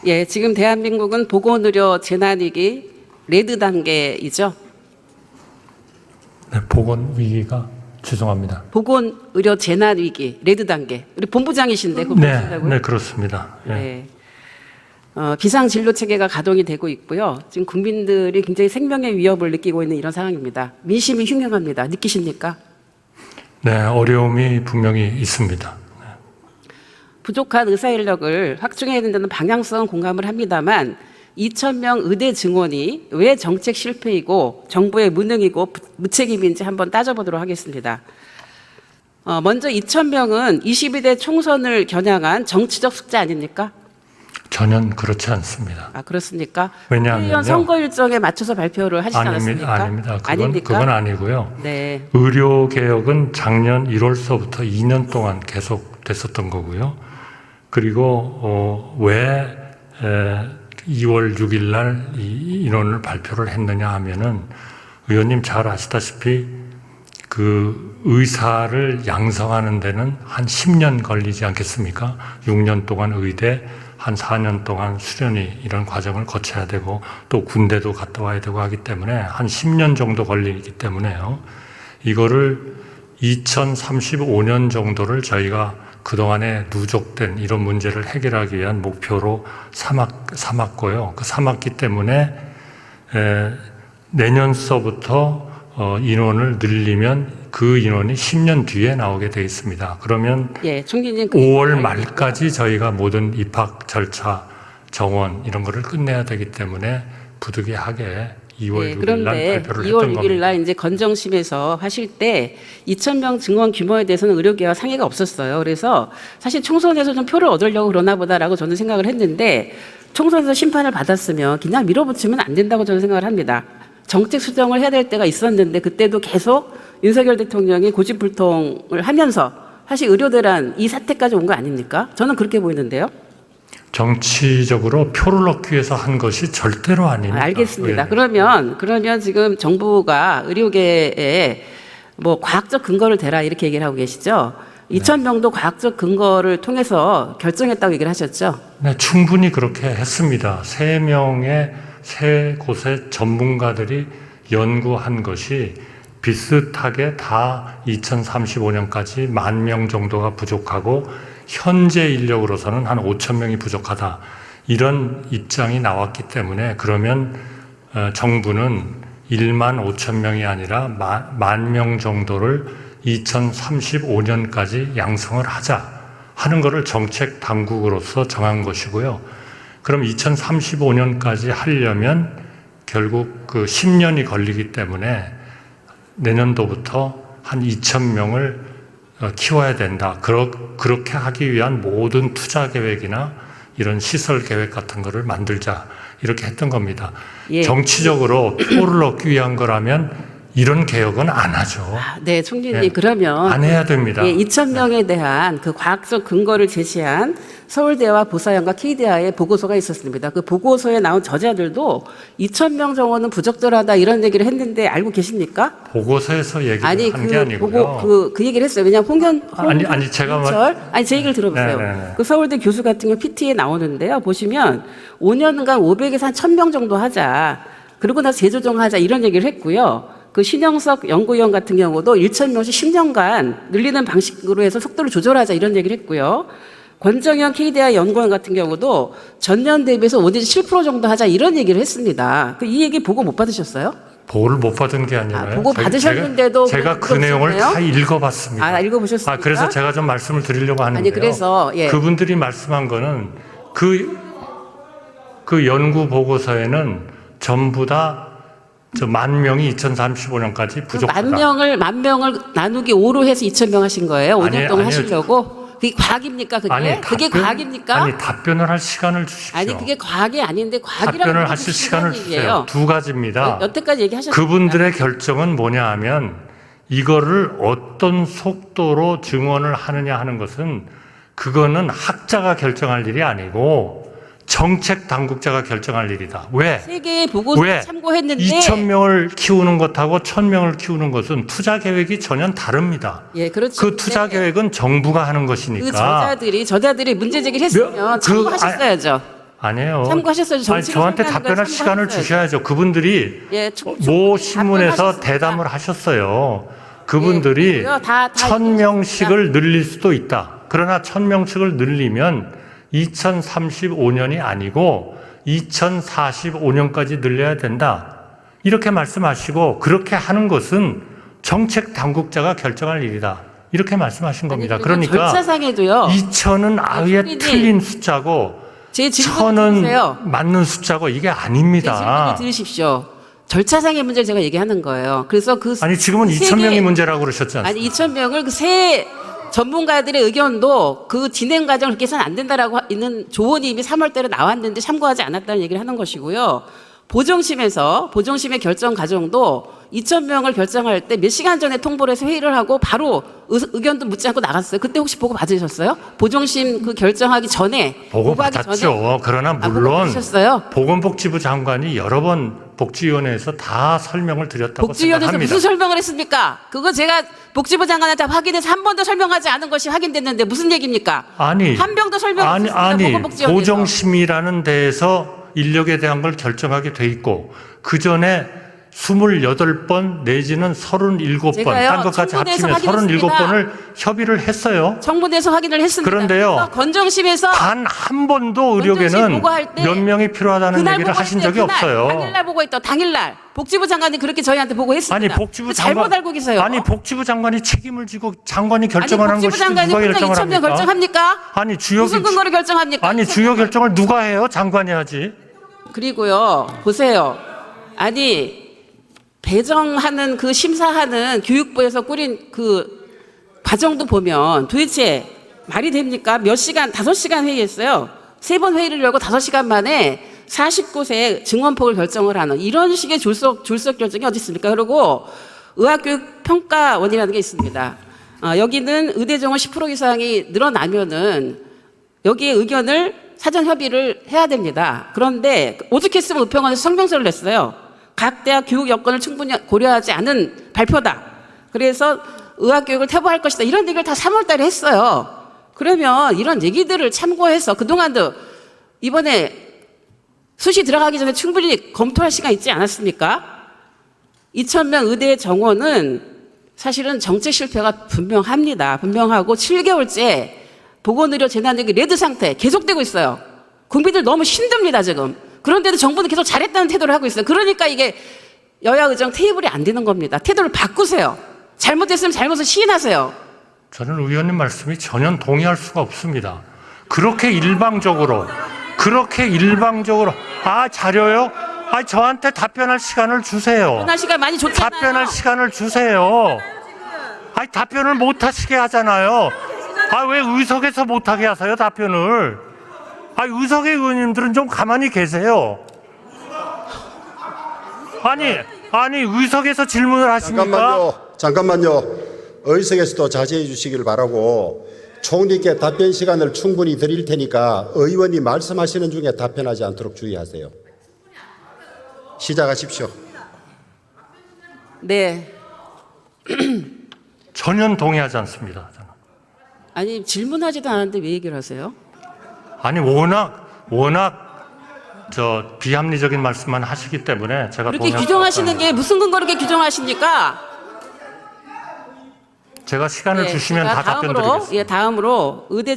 예, 지금 대한민국은 보건의료 재난위기 레드 단계이죠. 네, 보건 위기가 죄송합니다. 보건의료 재난위기 레드 단계. 우리 본부장이신데 그거 네, 보시려고요? 네 그렇습니다. 예. 네. 비상진료 체계가 가동이 되고 있고요. 지금 국민들이 굉장히 생명의 위협을 느끼고 있는 이런 상황입니다. 민심이 흉흉합니다. 느끼십니까? 네, 어려움이 분명히 있습니다. 부족한 의사 인력을 확충해야 된다는 방향성은 공감을 합니다만 2,000명 의대 증원이 왜 정책 실패이고 정부의 무능이고 무책임인지 한번 따져보도록 하겠습니다. 먼저 2,000명은 22대 총선을 겨냥한 정치적 숙제 아닙니까? 전혀 그렇지 않습니다. 아, 그렇습니까? 왜냐하면요. 선거 일정에 맞춰서 발표를 하시지 않았습니까? 아닙니다. 아닙니까? 그건 아니고요. 네. 의료 개혁은 작년 1월서부터 2년 동안 계속됐었던 거고요. 그리고 왜 2월 6일 날 이 인원을 발표를 했느냐 하면은 의원님 잘 아시다시피 그 의사를 양성하는 데는 한 10년 걸리지 않겠습니까? 6년 동안 의대, 한 4년 동안 수련이 이런 과정을 거쳐야 되고 또 군대도 갔다 와야 되고 하기 때문에 한 10년 정도 걸리기 때문에요. 이거를 2035년 정도를 저희가 그동안에 누적된 이런 문제를 해결하기 위한 목표로 삼았고요. 삼았기 때문에 내년서부터 인원을 늘리면 그 인원이 10년 뒤에 나오게 돼 있습니다. 그러면 예, 총리님 5월 말까지 저희가 모든 입학 절차, 정원 이런 거를 끝내야 되기 때문에 부득이하게 2월 6일 날 발표를 2월 했던 6일 겁니다. 날 이제 건정심에서 하실 때 2,000명 증원 규모에 대해서는 의료계와 상의가 없었어요. 그래서 사실 총선에서 좀 표를 얻으려고 그러나 보다라고 저는 생각을 했는데 총선에서 심판을 받았으면 그냥 밀어붙이면 안 된다고 저는 생각을 합니다. 정책 수정을 해야 될 때가 있었는데 그때도 계속 윤석열 대통령이 고집불통을 하면서 사실 의료대란 이 사태까지 온 거 아닙니까? 저는 그렇게 보이는데요. 정치적으로 표를 얻기 위해서 한 것이 절대로 아닙니다. 알겠습니다. 네. 그러면 지금 정부가 의료계에 뭐 과학적 근거를 대라 이렇게 얘기를 하고 계시죠. 2,000명도 과학적 근거를 통해서 결정했다고 얘기를 하셨죠. 네, 충분히 그렇게 했습니다. 세 곳의 전문가들이 연구한 것이 비슷하게 다 2035년까지 10,000명 정도가 부족하고 현재 인력으로서는 한 5,000명이 부족하다. 이런 입장이 나왔기 때문에 그러면 정부는 15,000명이 아니라 10,000명 정도를 2035년까지 양성을 하자 하는 것을 정책 당국으로서 정한 것이고요. 그럼 2035년까지 하려면 결국 그 10년이 걸리기 때문에 내년도부터 한 2,000명을 키워야 된다. 그렇게 하기 위한 모든 투자 계획이나 이런 시설 계획 같은 거를 만들자. 이렇게 했던 겁니다. 예. 정치적으로 표를 얻기 위한 거라면 이런 개혁은 안 하죠. 네, 총리님 예. 그러면 안 해야 됩니다. 예, 2,000명에 대한 그 과학적 근거를 제시한 서울대와 보사연과 KDI의 보고서가 있었습니다. 그 보고서에 나온 저자들도 2,000명 정도는 부적절하다 이런 얘기를 했는데 알고 계십니까? 보고서에서 얘기를 아니 한 게 아니고요. 그 얘기를 했어요. 왜냐하면 아니 제가 제 얘기를 들어보세요. 네네네. 그 서울대 교수 같은 경우 PT에 나오는데요. 보시면 5년간 500에서 한 1,000명 정도 하자. 그러고 나서 재조정하자 이런 얘기를 했고요. 그 신영석 연구위원 같은 경우도 1,000명씩 10년간 늘리는 방식으로 해서 속도를 조절하자 이런 얘기를 했고요. 권정현 KDI 연구원 같은 경우도 전년 대비해서 5 내지 7% 정도 하자 이런 얘기를 했습니다. 이 얘기 보고 못 받으셨어요? 보고를 못 받은 게 아니라요. 보고 받으셨는데도 제가 그 내용을 다 읽어봤습니다. 읽어보셨습니까? 그래서 제가 좀 말씀을 드리려고 하는데요. 아니 그래서 예. 그분들이 말씀한 거는 그 연구 보고서에는 전부 다 10,000명이 2035년까지 부족하다. 10,000명을 나누기 5로 해서 2,000명 하신 거예요? 5년 동안 하시려고? 그게 과학입니까? 그게 과학입니까? 아니 답변을 할 시간을 주십시오. 아니 그게 과학이 아닌데 과학이라는 답변을 하실 시간을 주세요. 두 가지입니다. 여태까지 얘기하셨습니다. 그분들의 결정은 뭐냐 하면 이거를 어떤 속도로 증언을 하느냐 하는 것은 그거는 학자가 결정할 일이 아니고 정책 당국자가 결정할 일이다. 왜? 세계의 보고서를 참고했는데 2,000명을 키우는 것하고 1,000명을 키우는 것은 투자 계획이 전혀 다릅니다. 예, 그렇죠. 그 투자 계획은 정부가 하는 것이니까. 그 저자들이 문제 제기를 했으면 참고하셨어야죠. 아니에요. 참고하셨어요. 아니, 정치를 저한테 설명하는 답변할 걸 시간을 참고하셨어요. 주셔야죠. 그분들이 예, 모 신문에서 답변하셨습니다. 대담을 하셨어요. 그분들이 예, 다 1000명씩을 늘릴 수도 있다. 그러나 1000명씩을 늘리면 2035년이 아니고 2045년까지 늘려야 된다. 이렇게 말씀하시고 그렇게 하는 것은 정책 당국자가 결정할 일이다. 이렇게 말씀하신 겁니다. 그러니까 절차상에도요. 2000은 아예 총리님, 틀린 숫자고 제 질문 들으세요. 1000은 맞는 숫자고 이게 제 질문을 아닙니다. 들으십시오. 절차상의 문제를 제가 얘기하는 거예요. 그래서 그 아니 지금은 세 2000명이 개- 문제라고 그러셨지 않습니까? 아니 2,000명을 그 세 전문가들의 의견도 그 진행 과정을 그렇게 해서는 안 된다라고 있는 조언이 이미 3월달에 나왔는데 참고하지 않았다는 얘기를 하는 것이고요. 보정심의 결정 과정도 2,000명을 결정할 때 몇 시간 전에 통보를 해서 회의를 하고 바로 의견도 묻지 않고 나갔어요. 그때 혹시 보고 받으셨어요? 보정심 그 결정하기 전에 보고 보고하기 받았죠. 전에 그러나 보고 물론 받으셨어요? 보건복지부 장관이 여러 번 복지위원회에서 다 설명을 드렸다고 복지위원회에서 생각합니다. 무슨 설명을 했습니까? 그거 제가 복지부 장관한테 확인해서 한 번도 설명하지 않은 것이 확인됐는데 무슨 얘기입니까? 아니, 한 병도 설명 아니, 없었습니다. 아니, 보건복지위원회에서. 보정심이라는 데에서 인력에 대한 걸 결정하게 돼 있고 그 전에 28번 내지는 37번, 제가요, 딴 것까지 청문회에서 합치면 확인했습니다. 37번을 협의를 했어요. 정부에서 확인을 했습니다. 그런데요. 그래서 건정심에서 단 한 번도 건정심 의료계는 보고할 때 몇 명이 필요하다는 그날 얘기를 보고 하신 했대요. 적이 없어요. 당일날 보고 있다. 당일날 복지부 장관이 그렇게 저희한테 보고했습니다. 아니 복지부 장관 잘못 알고 계세요. 아니 복지부 장관이 책임을 지고 장관이 결정하는 복지부 것이 장관이 누가 혼자 결정을 2,000명 합니까? 결정합니까? 아니 주요 무슨 근거로 결정합니까? 아니 2,000명. 주요 결정을 누가 해요? 장관이 하지. 그리고요, 보세요. 아니, 배정하는 그 심사하는 교육부에서 꾸린 그 과정도 보면 도대체 말이 됩니까? 몇 시간, 5시간 회의했어요. 3번 회의를 열고 5시간 만에 49세 증원폭을 결정을 하는 이런 식의 졸속 결정이 어디 있습니까? 그리고 의학교육평가원이라는 게 있습니다. 여기는 의대 정원 10% 이상이 늘어나면은 여기에 의견을 사전 협의를 해야 됩니다. 그런데 오죽했으면 의평원에서 성명서를 냈어요. 각 대학 교육 여건을 충분히 고려하지 않은 발표다. 그래서 의학교육을 퇴보할 것이다. 이런 얘기를 다 3월 달에 했어요. 그러면 이런 얘기들을 참고해서 그동안도 이번에 수시 들어가기 전에 충분히 검토할 시간 있지 않았습니까? 2,000명 의대 정원은 사실은 정책 실패가 분명합니다. 분명하고 7개월째 보건의료 재난위기 레드 상태 계속되고 있어요. 국민들 너무 힘듭니다, 지금. 그런데도 정부는 계속 잘했다는 태도를 하고 있어요. 그러니까 이게 여야 의정 테이블이 안 되는 겁니다. 태도를 바꾸세요. 잘못했으면 잘못을 시인하세요. 저는 의원님 말씀이 전혀 동의할 수가 없습니다. 그렇게 일방적으로 자료요? 저한테 답변할 시간을 주세요. 답변할 시간 많이 줬잖아요. 답변할 시간을 주세요. 답변을 못 하시게 하잖아요. 왜 의석에서 못 하게 하세요, 답변을? 의석의 의원님들은 좀 가만히 계세요. 아니 의석에서 질문을 하십니까? 잠깐만요. 의석에서도 자제해 주시길 바라고 총리께 답변 시간을 충분히 드릴 테니까 의원이 말씀하시는 중에 답변하지 않도록 주의하세요. 시작하십시오. 네. 전혀 동의하지 않습니다. 저는. 아니 질문하지도 않았는데 왜 얘기를 하세요? 아니 워낙 비합리적인 말씀만 하시기 때문에 제가 그렇게 동의할 수 규정하시는 없다는 게 무슨 근거로 이렇게 규정하십니까? 제가 시간을 주시면 제가 다 답변 드리겠습니다. 다음으로 의대